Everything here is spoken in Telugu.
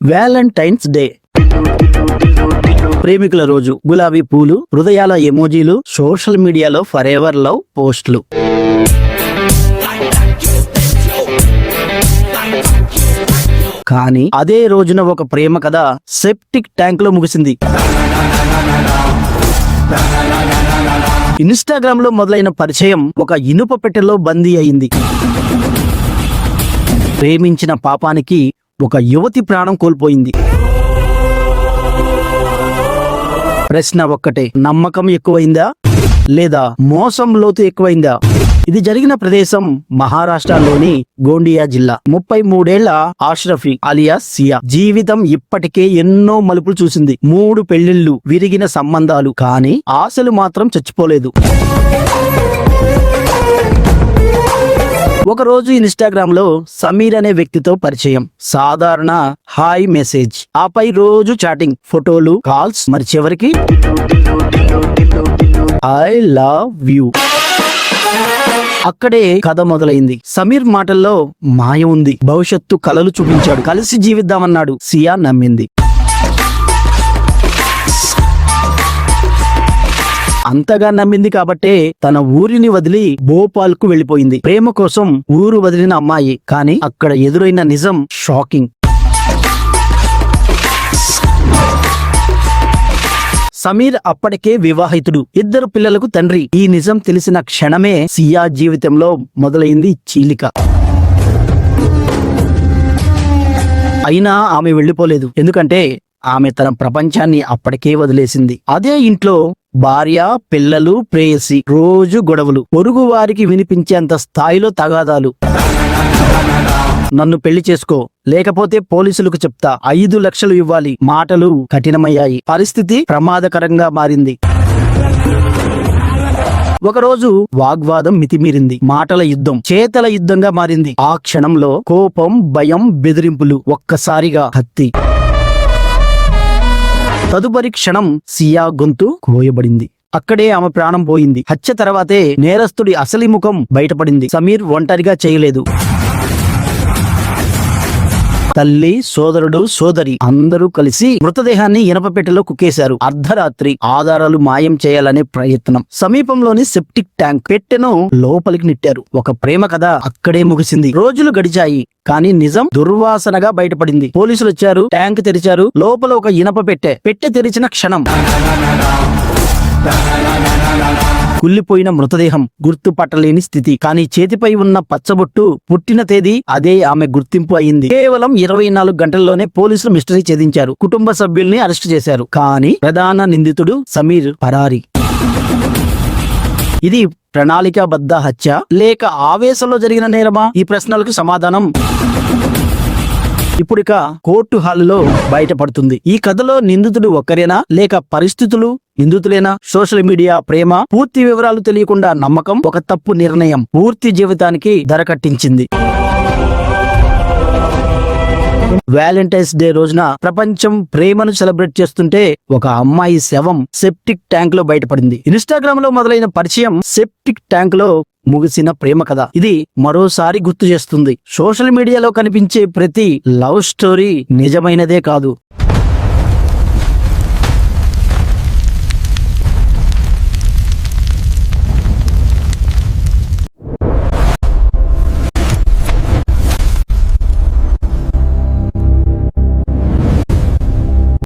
వ్యాలంటైన్స్ డే, ప్రేమికుల రోజు. గులాబీ పూలు, హృదయాల ఎమోజీలు, సోషల్ మీడియాలో ఫర్ ఎవర్ లవ్ పోస్టులు. కానీ అదే రోజున ఒక ప్రేమ కథ సెప్టిక్ ట్యాంక్ లో ముగిసింది. ఇన్స్టాగ్రామ్ లో మొదలైన పరిచయం ఒక ఇనుప పెట్టెలో బందీ అయింది. ప్రేమించిన పాపానికి ఒక యువతి ప్రాణం కోల్పోయింది. ప్రశ్న ఒక్కటే, నమ్మకం ఎక్కువైందా లేదా మోసం లోతు ఎక్కువైందా? ఇది జరిగిన ప్రదేశం మహారాష్ట్రలోని గోండియా జిల్లా. 33 ఆష్రఫీ అలియాస్ సియా జీవితం ఇప్పటికే ఎన్నో మలుపులు చూసింది. 3 పెళ్లిళ్లు, విరిగిన సంబంధాలు, కానీ ఆశలు మాత్రం చచ్చిపోలేదు. ఒక రోజు ఇన్స్టాగ్రామ్ లో సమీర్ అనే వ్యక్తితో పరిచయం. సాధారణ హాయ్ మెసేజ్, ఆపై రోజు చాటింగ్, ఫోటోలు, కాల్స్, మరి చివరికి ఐ లవ్ యూ. అక్కడే కథ మొదలైంది. సమీర్ మాటల్లో మాయ ఉంది. భవిష్యత్తు కలలు చూపించాడు. కలిసి జీవిద్దామన్నాడు. సియా నమ్మింది. అంతగా నమ్మింది కాబట్టే తన ఊరిని వదిలి భోపాల్ కు వెళ్లిపోయింది. ప్రేమ కోసం ఊరు వదిలిన అమ్మాయి, కానీ అక్కడ ఎదురైన నిజం షాకింగ్. సమీర్ అప్పటికే వివాహితుడు, 2 పిల్లలకు తండ్రి. ఈ నిజం తెలిసిన క్షణమే సియా జీవితంలో మొదలైంది చీలిక. అయినా ఆమె వెళ్లిపోలేదు. ఎందుకంటే ఆమె తన ప్రపంచాన్ని అప్పటికే వదిలేసింది. అదే ఇంట్లో భార్య, పిల్లలు, ప్రేయసి, రోజు గొడవలు, పొరుగు వారికి వినిపించేంత స్థాయిలో తగాదాలు. నన్ను పెళ్లి చేసుకో, లేకపోతే పోలీసులకు చెప్తా, 5 లక్షలు ఇవ్వాలి. మాటలు కఠినమయ్యాయి. పరిస్థితి ప్రమాదకరంగా మారింది. ఒకరోజు వాగ్వాదం మితిమీరింది. మాటల యుద్ధం చేతల యుద్ధంగా మారింది. ఆ క్షణంలో కోపం, భయం, బెదిరింపులు, ఒక్కసారిగా కత్తి. తదుపరి క్షణం సియా గొంతు కోయబడింది. అక్కడే ఆమె ప్రాణం పోయింది. హత్య తర్వాతే నేరస్తుడి అసలి ముఖం బయటపడింది. సమీర్ ఒంటరిగా చేయలేదు. తల్లి, సోదరుడు, సోదరి అందరూ కలిసి మృతదేహాన్ని ఇనప పెట్టెలో కుక్కేశారు. అర్ధరాత్రి ఆధారాలు మాయం చేయాలనే ప్రయత్నం. సమీపంలోని సెప్టిక్ ట్యాంక్ పెట్టెను లోపలికి నెట్టారు. ఒక ప్రేమ కథ అక్కడే ముగిసింది. రోజులు గడిచాయి, కానీ నిజం దుర్వాసనగా బయటపడింది. పోలీసులు వచ్చారు, ట్యాంక్ తెరిచారు. లోపల ఒక ఇనప పెట్టె తెరిచిన క్షణం కుళ్ళిపోయిన మృతదేహం, గుర్తుపట్టలేని స్థితి. కానీ చేతిపై ఉన్న పచ్చబొట్టు, పుట్టిన తేదీ అదే ఆమె గుర్తింపు అయింది. కేవలం 24 గంటల్లోనే పోలీసులు మిస్టరీ ఛేదించారు. కుటుంబ సభ్యుల్ని అరెస్టు చేశారు. కానీ ప్రధాన నిందితుడు సమీర్ పరారి. ఇది ప్రణాళికాబద్ధ హత్య లేక ఆవేశంలో జరిగిన నేరమా? ఈ ప్రశ్నలకు సమాధానం ఇప్పుడిక కోర్టు హాల్లో బయటపడుతుంది. ఈ కథలో నిందితుడు ఒక్కరేనా లేక పరిస్థితులు నిందితులేనా? సోషల్ మీడియా ప్రేమ, పూర్తి వివరాలు తెలియకుండా నమ్మకం, ఒక తప్పు నిర్ణయం పూర్తి జీవితానికి ధర కట్టించింది. వ్యాలంటైన్స్ డే రోజున ప్రపంచం ప్రేమను సెలబ్రేట్ చేస్తుంటే ఒక అమ్మాయి శవం సెప్టిక్ ట్యాంక్ లో బయటపడింది. ఇన్స్టాగ్రామ్ లో మొదలైన పరిచయం సెప్టిక్ ట్యాంక్ లో ముగిసిన ప్రేమ కథ. ఇది మరోసారి గుర్తు చేస్తుంది, సోషల్ మీడియాలో కనిపించే ప్రతి లవ్ స్టోరీ నిజమైనదే కాదు.